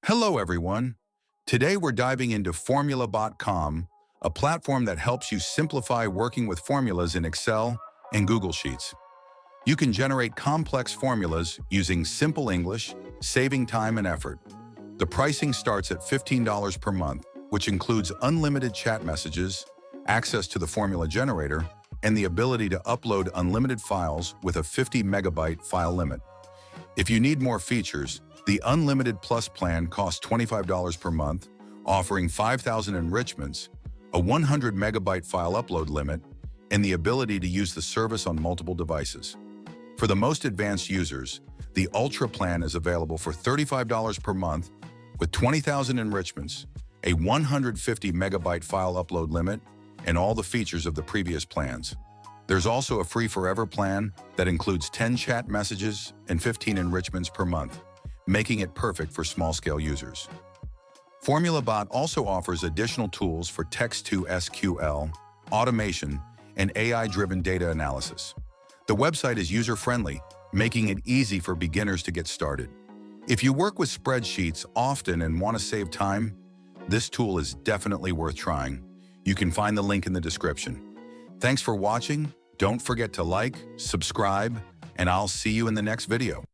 Hello, everyone. Today we're diving into Formulabot.com, a platform that helps you simplify working with formulas in Excel and Google Sheets. You can generate complex formulas using simple English, saving time and effort. The pricing starts at $15 per month, which includes unlimited chat messages, access to the formula generator, and the ability to upload unlimited files with a 50 megabyte file limit. If you need more features, the Unlimited Plus plan costs $25 per month, offering 5,000 enrichments, a 100 megabyte file upload limit, and the ability to use the service on multiple devices. For the most advanced users, the Ultra plan is available for $35 per month with 20,000 enrichments, a 150 megabyte file upload limit, and all the features of the previous plans. There's also a free forever plan that includes 10 chat messages and 15 enrichments per month, making it perfect for small-scale users. Formulabot also offers additional tools for text-to-SQL, automation, and AI-driven data analysis. The website is user-friendly, making it easy for beginners to get started. If you work with spreadsheets often and want to save time, this tool is definitely worth trying. You can find the link in the description. Thanks for watching. Don't forget to like, subscribe, and I'll see you in the next video.